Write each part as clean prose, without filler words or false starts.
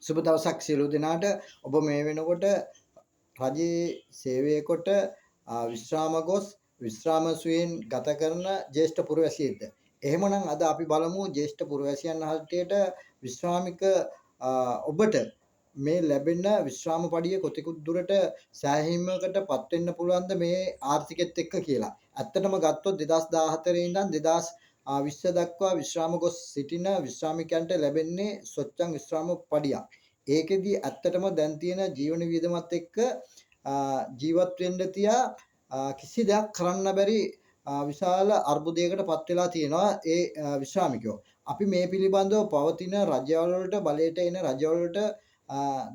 සුබ දවසක් සියලු දෙනාට. ඔබ මේ වෙනකොට රජයේ සේවය කොට විශ්‍රාම ගොස් විශ්‍රාම සුවයෙන් ගත කරන ජ්‍යෙෂ්ඨ පුරවැසියෙක්ද? එහෙමනම් අද අපි බලමු ජ්‍යෙෂ්ඨ පුරවැසියන් හරියට විශ්‍රාමික ඔබට මේ ලැබෙන විශ්‍රාම පඩිය කොතෙකුත් දුරට සෑහීමකට පත් වෙන්න පුළුවන්ද මේ ආර්ථිකෙත් එක්ක කියලා. ඇත්තටම ගත්තොත් 2014 ඉඳන් 2020 දක්වා විශ්‍රාම ගොස් සිටින විශ්‍රාමිකයන්ට ලැබෙන්නේ සොච්චම් විශ්‍රාම පඩියක්. ඒකෙදි ඇත්තටම දැන් තියෙන ජීවන වියදමත් එක්ක ජීවත් වෙන්න තියා කිසි දෙයක් කරන්න බැරි විශාල අර්බුදයකට පත් වෙලා තියෙනවා ඒ විශ්‍රාමිකයෝ. අපි මේ පිළිබඳව පවතින රජවල් වලට බලයට එන රජවල් වලට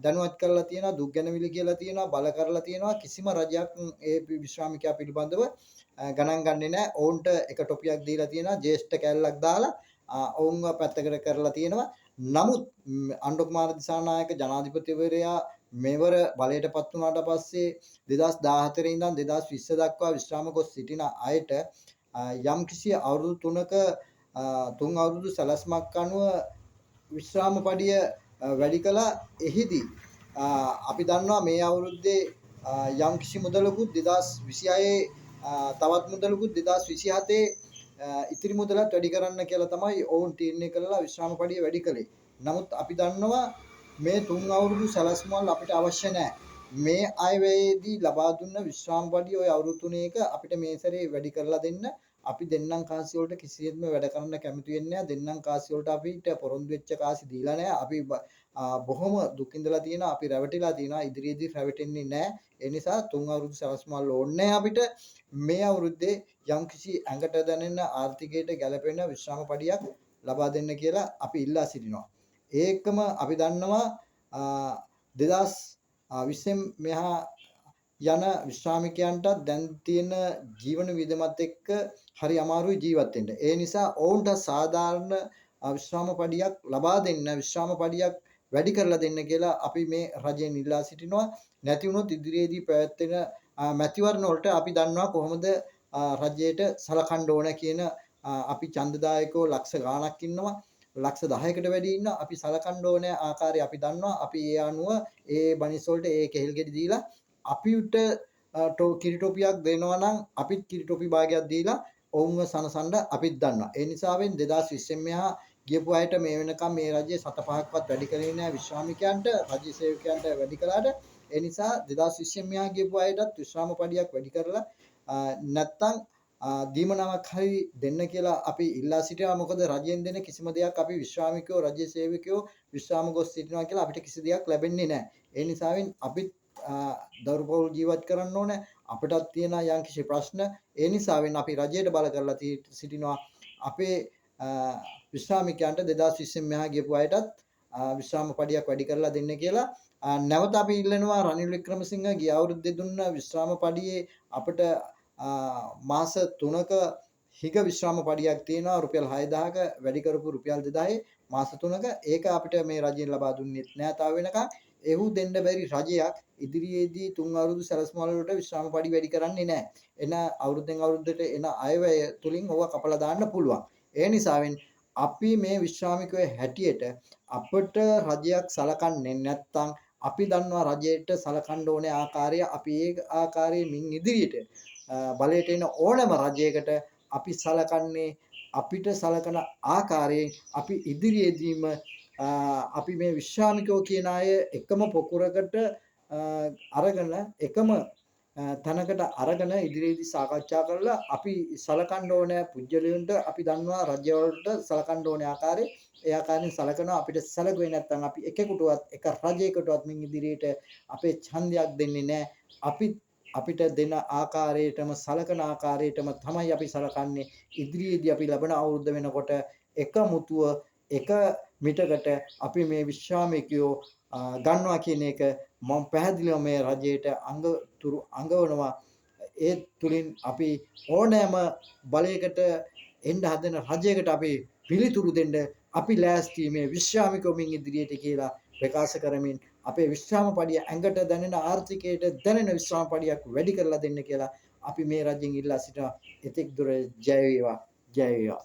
දැනුවත් කරලා තියෙනවා, දුක් ගැනවිලි කියලා තියෙනවා, බල කරලා තියෙනවා. කිසිම රජයක් ඒ විශ්‍රාමිකයා පිළිබඳව ගණන් ගන්නේ නැහැ. ඔවුන්ට එක ටොපියක් දීලා තියෙනවා, ජ්‍යෙෂ්ඨ කැලලක් දාලා ඔවුන්ව පැත්තකට කරලා තියෙනවා. නමුත් අනුර කුමාර දිසානායක ජනාධිපතිවරයා මෙවර බලයට පත් වුණාට පස්සේ 2014 ඉඳන් 2020 දක්වා විශ්‍රාම ගොස් සිටින අයට යම්කිසි අවුරුදු 3ක තුන් අවුරුදු සැලැස්මක් අනුව විශ්‍රාම පඩිය වැඩි කළා. එහිදී අපි දන්නවා මේ අවුරුද්දේ යම්කිසි මුදලකුත් 2026 තවත් මුදලකුත් 2027 ඉතිරි මුදලත් වැඩි කරන්න කියලා තමයි ඔවුන් තීරණය කළා විශ්‍රාම පඩිය වැඩි කළේ. නමුත් අපි දන්නවා මේ තුන් අවුරුදු සැලැස්ම වල අපිට අවශ්‍ය නැහැ. මේ අයවැයේදී ලබා දුන්න විශ්‍රාම පඩිය ওই අවුරුදු 3ක අපිට මේ සැරේ වැඩි කරලා දෙන්න. අපි දෙන්නම් කාසි වලට කිසියෙත්ම වැඩ කරන්න කැමති වෙන්නේ නැහැ. දෙන්නම් කාසි වලට අපිට පොරොන්දු වෙච්ච කාසි දීලා නැහැ. අපි බොහොම දුක් ඉඳලා තියෙනවා. අපි රැවටිලා තියෙනවා. ඉදිරියේදී රැවටෙන්නේ නැහැ. ඒ නිසා තුන් අවුරුදු සැලැස්ම වල ඕනේ අපිට මේ අවුරුද්දේ යම්කිසි ඇඟට දැනෙන ආර්ථිකයට ගැළපෙන විශ්‍රාම පඩියක් ලබා දෙන්න කියලා අපි ඉල්ලා සිටිනවා. ඒකම අපි දන්නවා 2020 මෙහා යන විශ්‍රාමිකයන්ට දැන් තියෙන ජීවන වියදමත් එක්ක හරි අමාරුයි ජීවත් වෙන්න. ඒ නිසා ඔවුන්ට සාධාරණ විශ්‍රාම පඩියක් ලබා දෙන්න, විශ්‍රාම පඩියක් වැඩි කරලා දෙන්න කියලා අපි මේ රජයෙන් ඉල්ලා සිටිනවා. නැති වුණොත් ඉදිරියේදී පැවැත්වෙන මැතිවරණ වලට අපි දන්නවා කොහොමද රජයට සලකන්න ඕන කියන අපි ඡන්දදායකව ලක්ෂ ගාණක් ඉන්නවා. ලක්ෂ 10කට වැඩි ඉන්න අපි සලකන්න ඕනේ ආකාරය අපි දන්නවා. අපි ඒ අනුව ඒ බනිස් වලට ඒ කෙහෙල් ගෙඩි දීලා අපිට කිරිටොපියක් දෙනවා නම් අපිත් කිරිටොපි භාගයක් දීලා ඔවුන්ව සනසන්න අපිත් දන්නවා. ඒ නිසාවෙන් 2020 මෙහා ගියපු අයට මේ වෙනකම් මේ රජයේ 7-5ක්වත් වැඩි කරේ නැහැ විශ්‍රාමිකයන්ට, රජ සේවකයන්ට වැඩි කළාට. ඒ නිසා 2020 මෙහා ගියපු අයටත් විශ්‍රාම පඩියක් වැඩි කරලා නැත්තම් දීමනාවක් හරි දෙන්න කියලා අපි ඉල්ලා සිටිනවා. මොකද රජයෙන් දෙන කිසිම දෙයක් අපි විශ්‍රාමිකයෝ, රජ සේවකයෝ විශ්‍රාම ගොස් සිටිනවා කියලා අපිට කිසි දෙයක් ලැබෙන්නේ නැහැ. ඒ නිසාවෙන් අපිත් දරුපොල් ජීවත් කරන්න ඕනේ. අපිටත් තියෙන යම්කිසි ප්‍රශ්න. ඒ නිසාවෙන් අපි රජයට බල කරලා සිටිනවා. අපේ විශ්‍රාමිකයන්ට 2020 මෙහා ගියපු අයටත් විශ්‍රාම පඩියක් වැඩි කරලා දෙන්න කියලා. නැවත අපි ඉල්ලනවා රනිල් වික්‍රමසිංහ ගිය අවුරුද්දේ දුන්න විශ්‍රාම පඩියේ අපිට මාස 3ක හිග විශ්‍රාම පඩියක් තියෙනවා. රුපියල් 6000ක වැඩි කරපු රුපියල් 2000 මාස 3ක. ඒක අපිට මේ රජයෙන් ලබා දුන්නේ නැහැ තාම වෙනකන්. එහු දෙන්න බැරි රජයක් ඉදිරියේදී තුන් අවුරුදු සැලැස්ම වලට විශ්‍රාම පඩි වැඩි කරන්නේ නැහැ. එන අවුරුද්දෙන් අවුරුද්දට එන අයවැය තුලින් ඕවා කපලා දාන්න පුළුවන්. ඒ නිසාවෙන් අපි මේ විශ්‍රාමිකයෝ හැටියට අපට රජයක් සලකන්නේ නැත්නම් අපි දන්නවා රජයට සලකන්න ඕනේ ආකාරය. අපි ඒ ආකාරයෙන් මින් ඉදිරියට බලයට එන ඕනෑම රජයකට අපි සලකන්නේ අපිට සලකන ආකාරයෙන් අපි ඉදිරියේදීම අපි මේ විශ්‍රාමිකයෝ කියන අය එකම පොකුරකට අරගෙන එකම තැනකට අරගෙන ඉදිරියේදී සාකච්ඡා කරලා අපි සලකන්න ඕනේ පුජ්‍යලයන්ට. අපි දන්නවා රජවලට සලකන්න ඕනේ ආකාරය. ඒ ආකාරයෙන් සලකනවා. අපිට සලකුවේ නැත්නම් අපි එකෙකුටවත් එක රජයකටවත් මින් ඉදිරියට අපේ ඡන්දයක් දෙන්නේ නැහැ. අපිට දෙන ආකාරයටම සලකන ආකාරයටම තමයි අපි සලකන්නේ. ඉදිරියේදී අපි ලබන අවුරුද්ද වෙනකොට එක මුතුව එක මිටකට අපි මේ විශ්‍රාමිකයෝ ගන්නවා කියන එක මම පැහැදිලිව මේ රජයට අඟවනවා. ඒ තුලින් අපි ඕනෑම බලයකට එන්න හදන රජයකට අපි පිළිතුරු දෙන්න අපි ලෑස්ති මේ විශ්‍රාමිකයෝ මින් ඉදිරියට කියලා ප්‍රකාශ කරමින් අපේ විශ්‍රාම පඩිය ඇඟට දැනෙන ආර්ථිකයට දැනෙන විශ්‍රාම පඩියක් වැඩි කරලා දෙන්න කියලා අපි මේ රජයෙන් ඉල්ලා සිටිනවා. එතෙක් දුර ජය වේවා, ජය වේවා.